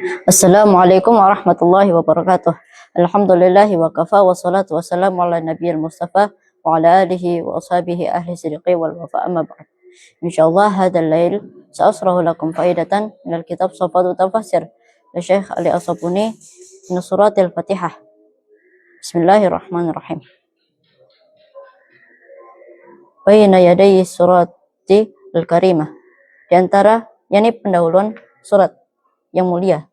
Assalamualaikum warahmatullahi wabarakatuh. Alhamdulillahi wa kafa wa salatu wa salamu ala nabiyil mustafa wa ala alihi wa ashabihi ahli sidqi wal wafa amma ba'd. Insyaallah hadal lail sa'asrahu lakum faidatan minal kitab Safatu Tafsir li Syekh Ali As-Sabuni min suratil Fatihah. Bismillahirrahmanirrahim. Baina yadayi surati al-karimah. Di antara yakni pendahuluan surat yang mulia.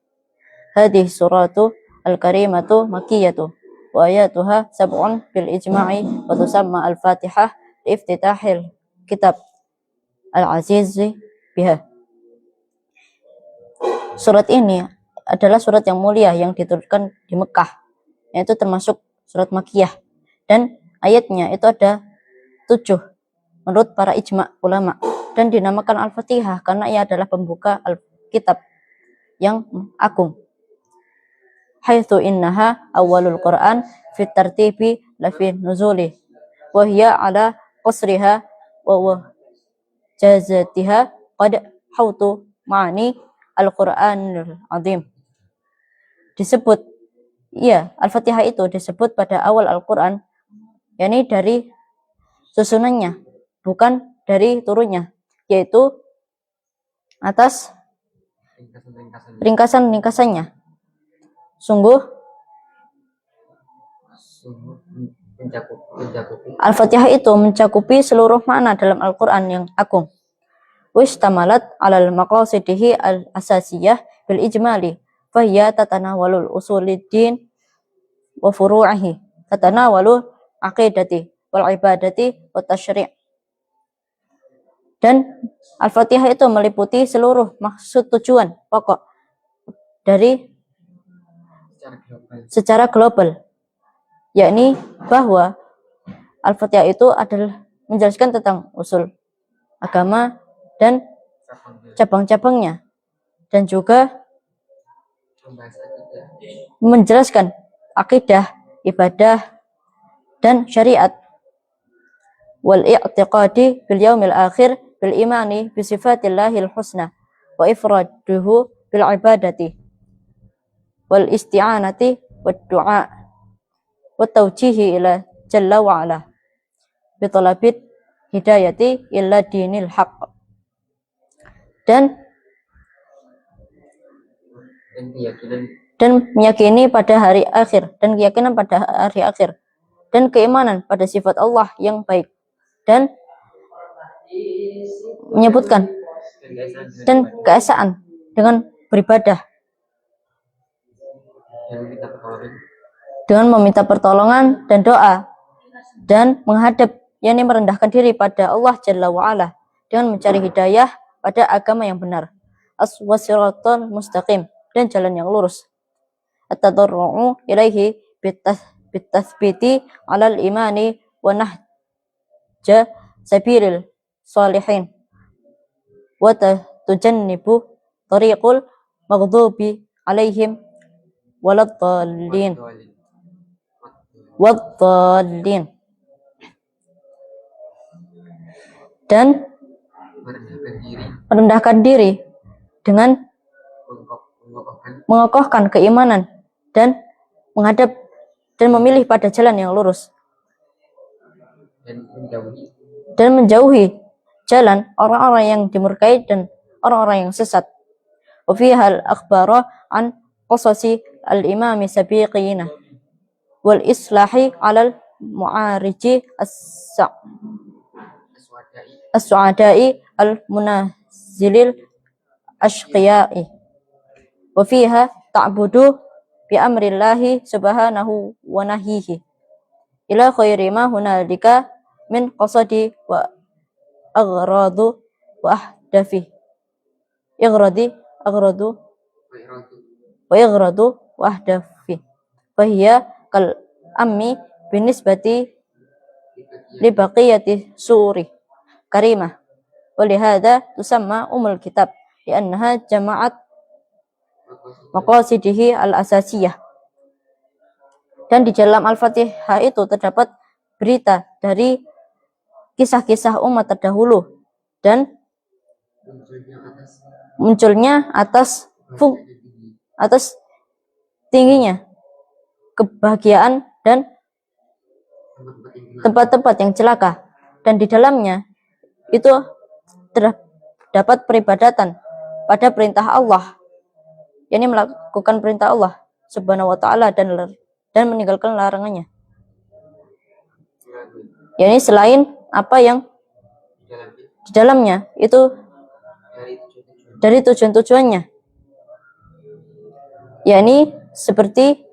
Hadhihi suratu al-karimatu makkiyatu wa ayatuha sab'un bil ijma'i wa tusamma al-Fatihah li iftitahil kitab al-aziz biha. Surat ini adalah surat yang mulia yang diturunkan di Mekah, yaitu termasuk surat Makkiyah, dan ayatnya itu ada 7 menurut para ijma' ulama, dan dinamakan Al-Fatihah karena ia adalah pembuka kitab yang agung. Haitsu innaha awwalul Qur'an fi tartibi la fi nuzuli wa hiya ala qasriha wa jazatiha qad hautu ma'ani al-Qur'anul azim. Disebut Al-Fatihah itu disebut pada awal Al-Qur'an, yakni dari susunannya, bukan dari turunnya, yaitu atas ringkasan-ringkasannya. Sungguh Al-Fatihah itu mencakupi seluruh makna dalam Al-Quran yang agung. Wishtamalat alal maqasidihi al-asasiyah bil ijmali fahiya tatanawalul usuliddin wa furu'ihi, tatanawalu aqidati wal ibadati wa tasyri'. Dan Al-Fatihah itu meliputi seluruh maksud tujuan pokok dari secara global, yakni bahwa Al-Fatihah itu adalah menjelaskan tentang usul agama dan cabang-cabangnya, dan juga menjelaskan akidah, ibadah, dan syariat, wal i'tiqadi bil yaumil akhir bil imani bi sifatillahil husna wa ifraduhu bil ibadati wal isti'anati wad du'a wa tawjihi ila jalla wa ala bi talabit hidayati illa dinil haqq. Dan meyakini pada hari akhir, dan keyakinan pada hari akhir, dan keimanan pada sifat Allah yang baik, dan menyebutkan dan keesaan dengan beribadah, dengan meminta pertolongan dan doa, dan menghadap, yakni merendahkan diri pada Allah Jalla wa'ala, dengan mencari hidayah pada agama yang benar, as-wasiratul mustaqim, dan jalan yang lurus, at-tadarru'u ilaihi bitathbiti alal imani wa nahja sabilil salihin wa tujannibu tariqul maghdubi alaihim waladdallin. Dan merendahkan diri dengan mengokohkan keimanan dan menghadap dan memilih pada jalan yang lurus, dan menjauhi jalan orang-orang yang dimurkai dan orang-orang yang sesat. Wa fiha al-akhbara an qasasi al-imami sabiqina wal islahi alal mu'ariji as-su'adai al-munazilil ashqiyai. Wa fiha ta'budu bi amrillahi subhanahu wa nahihi ila khairi ma hunalika min qasadi wa aghradu wa ahdafi aghradu wa ahdafi fahiya kal ammi binisbati li baqiyati suri karimah wa lihada tusamma umul kitab li'annaha jama'at maqasidihi al-asasiyah. Dan di dalam Al-Fatihah itu terdapat berita dari kisah-kisah umat terdahulu dan munculnya atas atas tingginya kebahagiaan dan tempat-tempat yang celaka, dan di dalamnya itu terdapat peribadatan pada perintah Allah, yakni melakukan perintah Allah Subhanahu wa taala dan meninggalkan larangannya, yakni selain apa yang di dalamnya itu dari tujuan-tujuannya, yakni seperti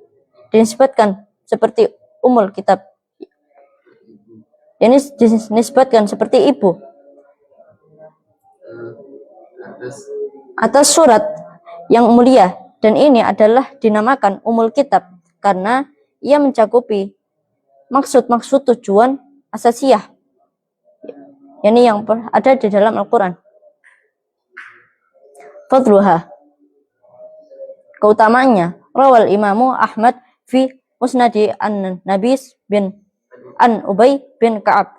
dinisbatkan seperti umul kitab, ini dinisbatkan seperti ibu atas surat yang mulia, dan ini adalah dinamakan umul kitab karena ia mencakupi maksud-maksud tujuan asasiyah, yakni yang ada di dalam Al-Quran. Fadluha, keutamaannya, rawal imamu Ahmad fi musnadi an-Nabis bin an Ubay bin Ka'ab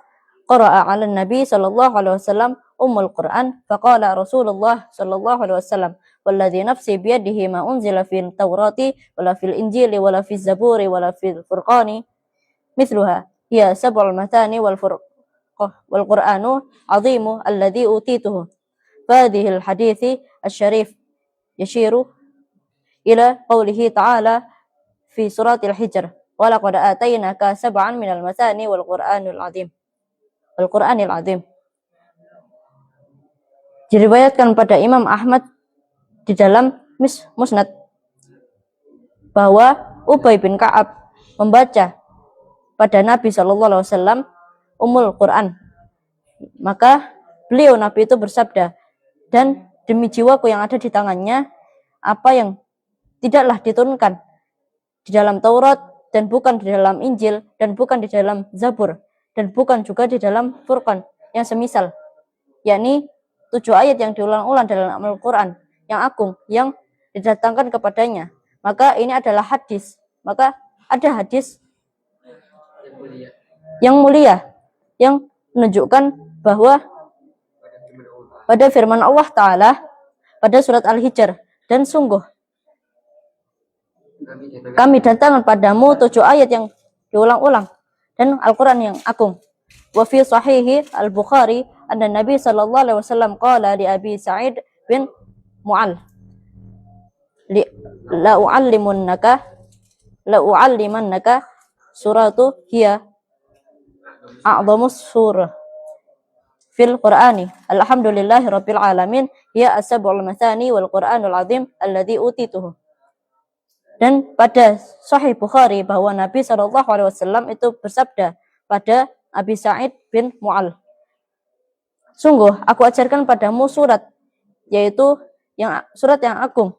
qara'a 'ala an-nabi sallallahu alaihi wasallam ummul Qur'an faqala Rasulullah sallallahu alaihi wasallam walladzi nafsi biyadihi ma unzila fil Taurati wala fil Injili wala fil Zaburi wala fil Furqani mithluha hiya sab'ul mathani wal Qur'anu 'azimu alladzi utituhu. Hadhihi al-hadithi asy-syarif yashiru ila qawlihi ta'ala fi suratil Hijr wa laqad atainaka sab'an minal mathani wal Qur'anil 'azim. Al-Qur'anil 'azim. Diriwayatkan pada Imam Ahmad di dalam Musnad bahwa Ubay bin Ka'ab membaca pada Nabi sallallahu alaihi wasallam Ummul Quran. Maka beliau Nabi itu bersabda, dan demi jiwaku yang ada di tangannya, apa yang tidaklah diturunkan di dalam Taurat dan bukan di dalam Injil dan bukan di dalam Zabur dan bukan juga di dalam Furqan yang semisal, yakni 7 ayat yang diulang-ulang dalam Al-Quran yang agung yang didatangkan kepadanya. Maka ini adalah hadis. Maka ada hadis yang mulia yang menunjukkan bahwa pada firman Allah Ta'ala pada surat Al-Hijr, dan sungguh kami datangkan padamu 7 ayat yang diulang-ulang dan Al-Quran yang agung. Wa fi sahihi Al-Bukhari anna Nabi sallallahu alaihi wasallam qala li Abi Sa'id bin Mu'al la u'allimannaka suratu hiya a'dhamus surah fil Qur'ani alhamdulillahi rabbil alamin hiya as-sab'ul mathani wal Qur'anul 'azim alladzi utituhu. Dan pada Sahih Bukhari bahwa Nabi sallallahu alaihi wasallam itu bersabda pada Abi Sa'id bin Mu'al, sungguh aku ajarkan padamu surat, yaitu surat yang agung,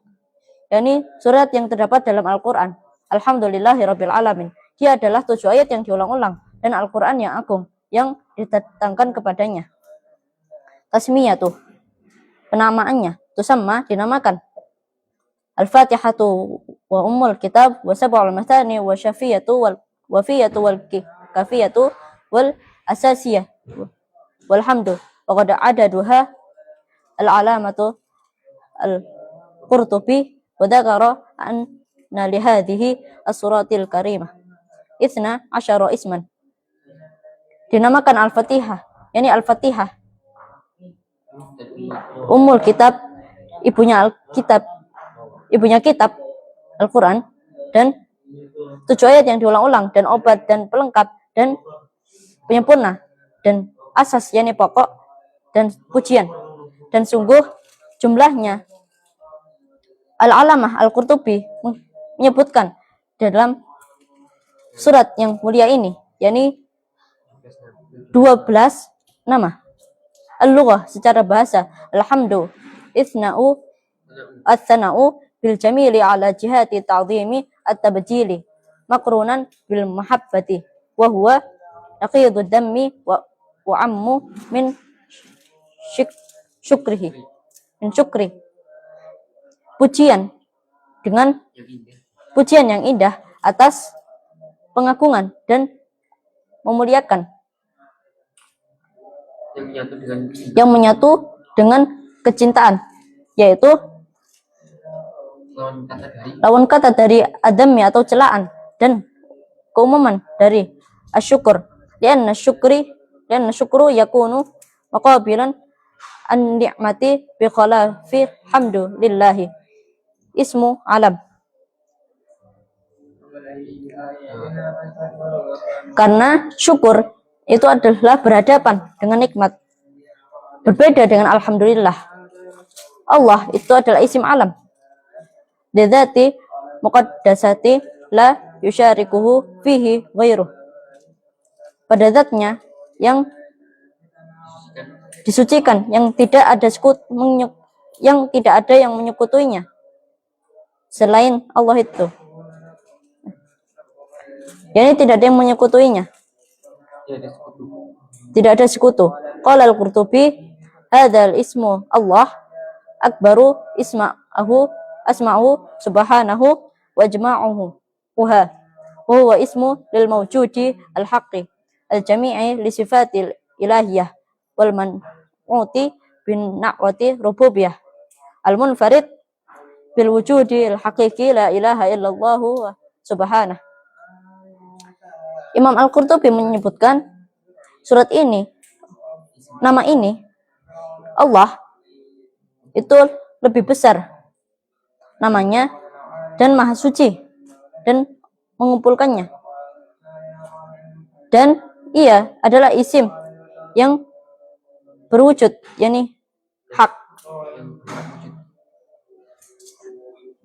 yakni surat yang terdapat dalam Al-Quran. Alhamdulillahirabbil alamin. Dia adalah 7 ayat yang diulang-ulang dan Al-Quran yang agung yang didatangkan kepadanya. Tasmiyatuh, penamaannya, tusamma, dinamakan Al-Fatihatu wa Ummul Kitab wa Sab'ul Mathani wa Syafiyatu wal Wafiyatu wal Kafiyatu wal Asasiyah wal Hamdu wa qad adaduha al-alamatu al-Qurtubi wa dzakara anna li hadhihi as-suratil karimah 12 isman. Dinamakan Al-Fatihah, yakni Al-Fatihah Ummul Kitab, ibunya kitab Al-Quran, dan 7 ayat yang diulang-ulang, dan obat dan pelengkap dan penyempurna dan asas, yakni pokok dan pujian. Dan sungguh jumlahnya Al-Alamah Al-Qurtubi menyebutkan dalam surat yang mulia ini, yakni 12 nama. Al-lughah secara bahasa, alhamdu ithna'u at-thana'u bil jamili ala jihati ta'zimi at-tabjili maqrunan bil mahabbati wa huwa naqidu dammi wa ammu min syukri. Pujian dengan pujian yang indah atas pengagungan dan memuliakan yang menyatu dengan kecintaan, yaitu lawan kata dari adami atau celaan, dan keumuman dari asyukur. Lianna syukru yakunu maqabilan an-ni'mati bi khalafi hamdu lillahi. Ismu alam. Karena syukur itu adalah berhadapan dengan nikmat. Berbeda dengan alhamdulillah. Allah itu adalah isim alam. Lidzati muqaddasati la yusyarikuhu fihi ghairuh. Pada zatnya yang disucikan, yang tidak ada yang menyekutuinya selain Allah itu. Yani tidak ada yang menyekutuinya. Tidak ada sekutu. Qala al-Qurtubi, hadzal ismu Allah akbaru asma'uhu subhanahu wa jama'uhu wa huwa ismu lil mawjudi al-haqqi al-jami'i li sifatil ilahiyah wal man'uti bin na'wati rububiyah al-munfarid bil wujudi al-haqiqi la ilaha illallah subhanahu. Imam Al-Qurtubi menyebutkan surat ini, nama ini Allah itu lebih besar namanya dan maha suci dan mengumpulkannya, dan ia adalah isim yang berwujud, yakni hak,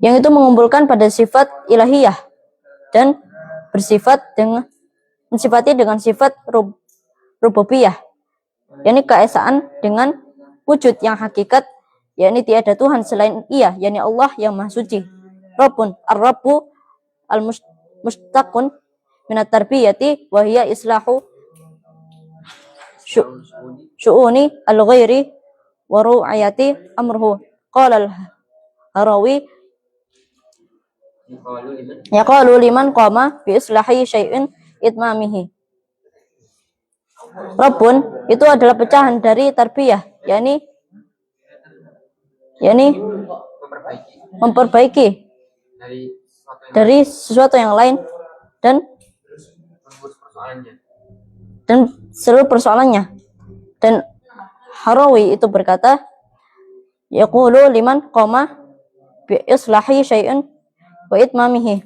yang itu mengumpulkan pada sifat ilahiyah dan mensifati dengan sifat rububiyah, yakni keesaan dengan wujud yang hakikat, yakni tiada Tuhan selain Ia, yakni Allah yang Maha Suci. Rabbun ar-Rabbu al-mustaqun minat tarbiyati wa hiya islahu syu'uni al-ghairi wa ru'ayati amruhu. Qala al-Harawi yaqalu liman qama bi islahi syai'in itmamihi. Rabbun itu adalah pecahan dari tarbiyah, yakni memperbaiki dari sesuatu yang lain dan seluruh persoalannya. Dan Harawi itu berkata, yaqulu liman qama bi islahi syai'in wa itmamihi.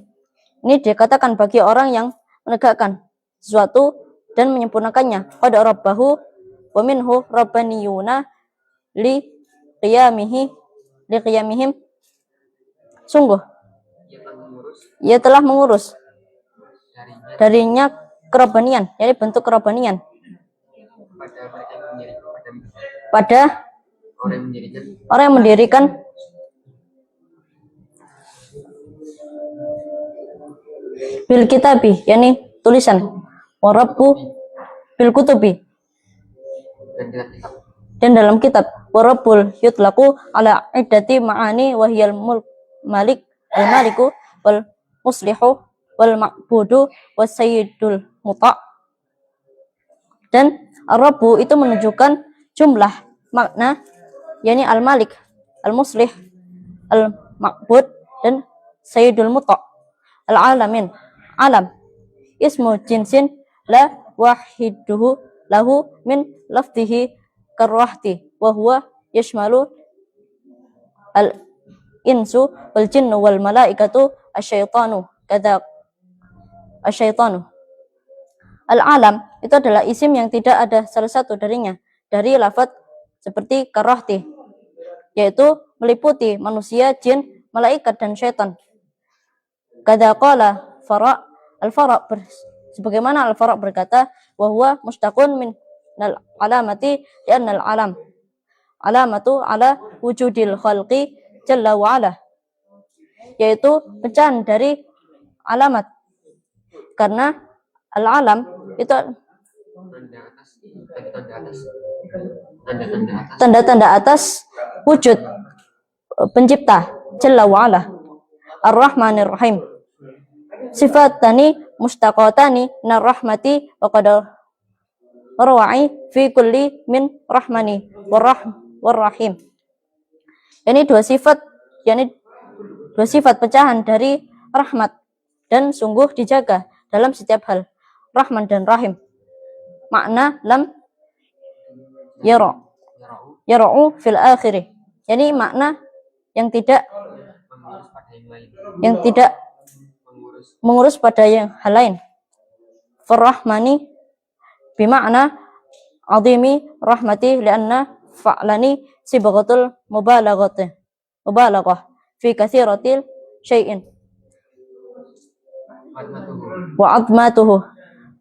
Ini dikatakan bagi orang yang menegakkan sesuatu dan menyempurnakannya. Qad rabbahu wa minhu rabbaniyuna li qiyamihim. Sungguh ia telah mengurus darinya kerabanian, yakni bentuk kerabanian pada orang yang mendirikan bil kitabi, yakni tulisan, wa rabbu bil kutubi, dan dalam kitab, wa rabbul yutlaqu ala iddati ma'ani wa hiyal malik al maliku wal muslihu wal ma'budu was sayyidul muta'. Dan ar-rabbu itu menunjukkan jumlah makna, yakni al-malik, al-muslih, al-ma'bud, dan sayyidul muta'. Al-alamin, alam, ismu jinsin la wahiduhu lahu min lafdihi karwahti wa huwa yashmalu al-insu wal jinnu wal malaikatu asyaitanu kadza asyaitanu. Al-alam itu adalah isim yang tidak ada salah satu darinya dari lafaz seperti karwahti, yaitu meliputi manusia, jin, malaikat, dan syaitan. Kadza qala al-Fara' sebagaimana al-Fara' berkata, wa huwa mustaqun min al-alamati li'anna al-alam alamatu ala wujudil khalqi jalla wa ala, yaitu pecahan dari alamat, karena al-alam itu tanda-tanda atas wujud pencipta jalla wa ala. Ar-Rahmanir Rahim, sifatani mustaqatani nar rahmati wa qad rawa'i fi kulli min rahmani war rahim. Ini dua sifat, yakni dua sifat pecahan dari rahmat, dan sungguh dijaga dalam setiap hal, Rahman dan Rahim. Makna lam yara'u fil akhiri, yani makna yang tidak mengurus pada yang hal lain. Farrahmani bimakna azimi rahmati lianna fa'lani sibghatul mubalaghah fi katsiratil syai'in wa 'azmatuhu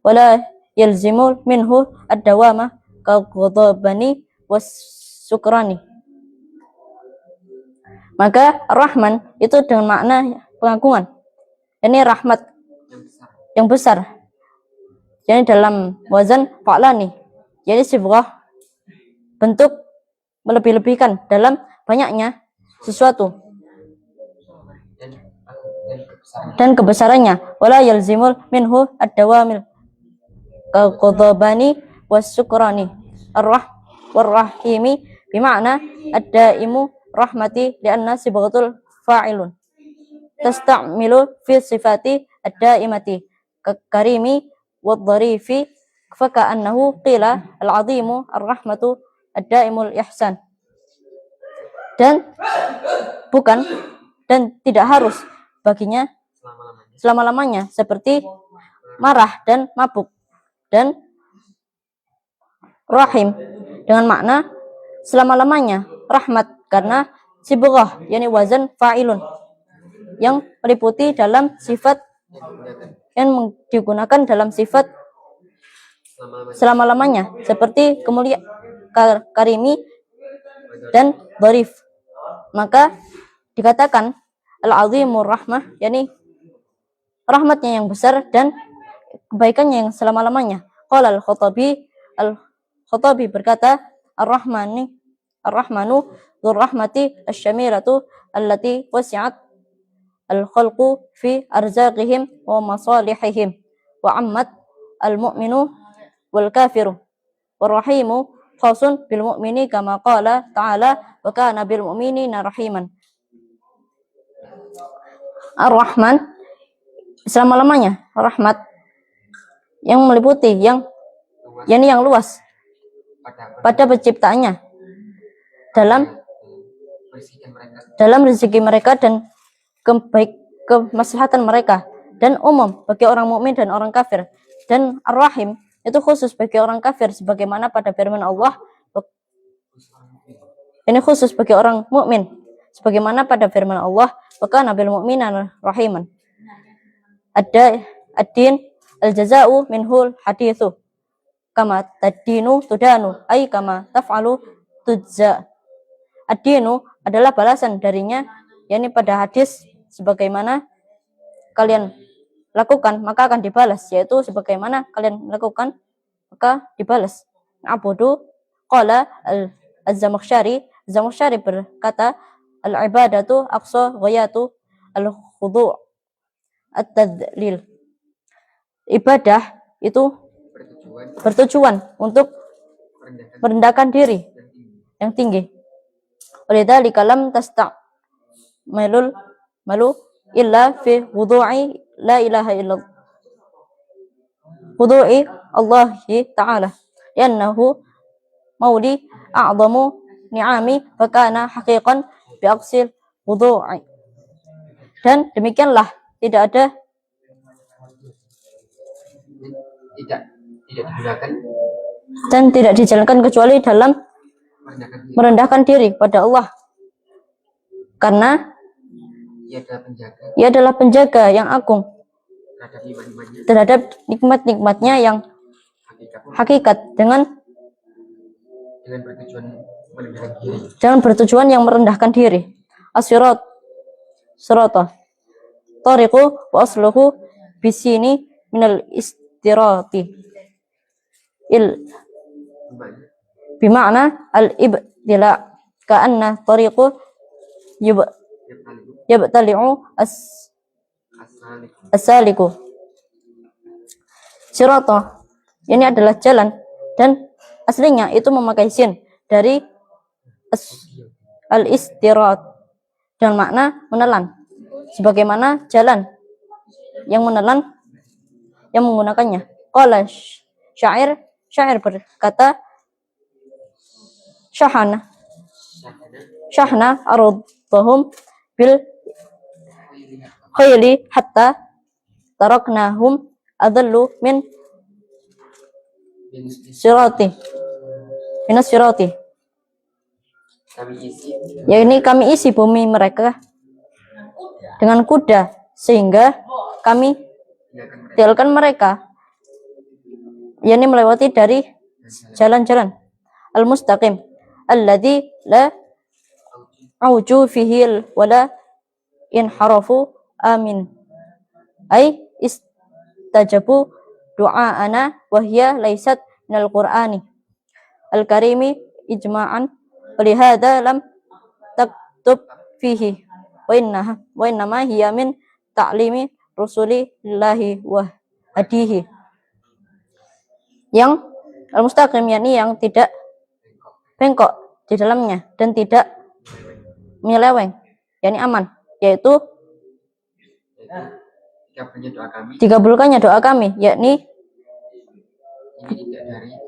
wa la yalzimu minhu ad-dawama ka ghadabani was sukrani. Maka Rahman itu dengan makna pengagungan, ini rahmat yang besar. Jadi dalam wazan fa'lani, jadi sibghah bentuk melebih-lebihkan dalam banyaknya sesuatu dan kebesarannya. Wala yalzimul minhu ad-dawamil ka ghadabani was sukrani. Ar-rahimi bimakna ad-daimu rahmati lianna sibghatul fa'ilun tasta'milu fi sifati ad-daimati karimi wad-dharifi faka'annahu qila al-azimu ar-rahmatu ad-daimul ihsan. Dan bukan dan tidak harus baginya selama-lamanya seperti marah dan mabuk. Dan rahim dengan makna selama-lamanya rahmat karena sibghah, yani wazan fa'ilun yang meliputi dalam sifat yang digunakan dalam sifat selama-lamanya seperti kemuliaan, karimi dan dharif. Maka dikatakan al-azimur rahmah, yani rahmatnya yang besar dan kebaikannya yang selama-lamanya. Qala al-Khattabi berkata, ar-rahmanu dzur rahmati asy-syamilatu allati wasi'at al-khalqu fi arzaqihim wa masalihihim wa ammat al-mu'minu wal kafiru war-rahimu khasun bil mu'mini kama qala ta'ala wa kana bil mu'minina rahiman. Ar-Rahman selama-lamanya rahmat yang meliputi yang luas pada penciptaannya dalam rezeki mereka dan kemaslahatan mereka, dan umum bagi orang mukmin dan orang kafir. Dan Ar-Rahim itu khusus bagi orang kafir sebagaimana pada firman Allah, ini khusus bagi orang mukmin sebagaimana pada firman Allah, wa kana bil mu'minina rahiman. Ad-din al-jaza'u minhul hadithu kama tadinu tudanu ay kama taf'alu tujza. Ad-dinu adalah balasan darinya, yakni pada hadis sebagaimana kalian lakukan maka akan dibalas, yaitu sebagaimana kalian lakukan maka dibalas. Abudu qala az-Zamakhsyari berkata, al-ibadatu aqsa ghayatu al-khudu' at-tadlil. Ibadah itu bertujuan untuk merendahkan diri yang tinggi. Walidzalika lam tasta'malul malu illa fi wudu'i la ilaha illallah, wudu'i Allah ta'ala, liannahu mauli a'zamu ni'ami fa kana haqiqan bi aqsil wudu'i. Dan demikianlah tidak digunakan dan tidak dijalankan kecuali dalam merendahkan diri pada Allah, karena ia adalah penjaga yang agung terhadap nikmat-nikmatnya yang hakikat dengan bertujuan yang merendahkan diri. As-sirat tariqu wa asluhu bisini minal istirati bima'na al-ibtila ka'anna tariqu yabtali'u as-saliku. Sirata ini adalah jalan, dan aslinya itu memakai sin dari al-istirat dengan makna menelan. sebagaimana jalan yang menelan yang menggunakannya. Qala syair berkata, syahna ardhum bil khayli hatta taraknahum adallu min sirati minas sirati. Kami isi bumi mereka dengan kuda sehingga kami tinggalkan mereka, melewati dari jalan-jalan al-mustaqim alladzi la auju fihi wala inharafu amin ay istajabu du'aana wa hiya laysat minal qur'ani al-karimi ijma'an walihada lam taktub fihi wa innama hiya min ta'limi rasulillahi wa hadihi. Yang al-mustaqim yang tidak bengkok di dalamnya dan tidak menyeleweng, aman, yaitu dikabulkannya doa kami, yakni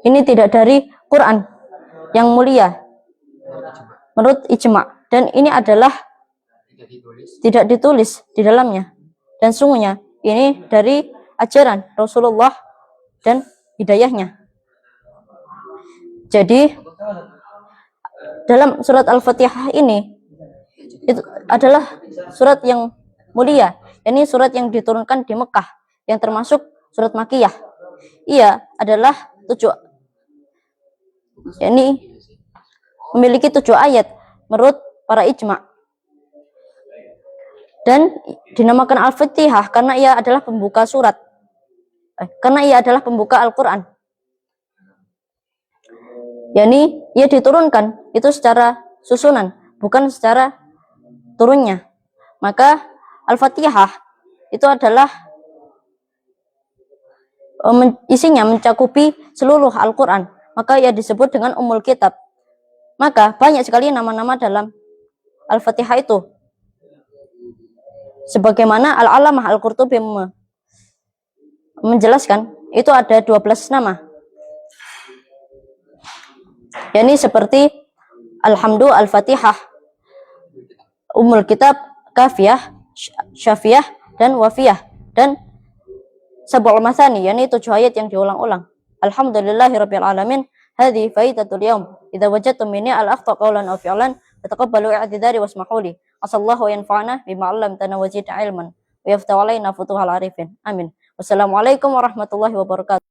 ini tidak dari Quran yang mulia menurut ijma, dan ini adalah tidak ditulis di dalamnya, dan sungguhnya ini dari ajaran Rasulullah dan hidayahnya. Jadi dalam surat Al-Fatihah ini itu adalah surat yang mulia. Ini surat yang diturunkan di Mekah, yang termasuk surat Makiyah. Ia adalah memiliki 7 ayat menurut para ijma. Dan dinamakan Al-Fatihah karena ia adalah pembuka surat. Karena ia adalah pembuka Al-Quran. Ia diturunkan itu secara susunan, bukan secara turunnya. Maka Al-Fatihah itu adalah isinya mencakupi seluruh Al-Quran. Maka ia disebut dengan Ummul Kitab. Maka banyak sekali nama-nama dalam Al-Fatihah itu. Sebagaimana Al-Alamah Al-Qurtubi menjelaskan, itu ada 12 nama. Seperti Alhamdu, Al-Fatihah, Ummul Kitab, Kafiyah, Syafiyah, dan Wafiyah, dan Sab'ul Mathani, 7 ayat yang diulang-ulang. Alhamdulillahirabbil alamin, hadhi faidatul yaum. Idza wajadtum minni al-akhta qawlan aw fi'lan fataqabbalu i'tidari wasmahu li. Asallahu yanfa'ana bima 'allamtana wa zidna ilman wa yaftahu alaina futuhal arifin. Amin. Wassalamualaikum warahmatullahi wabarakatuh.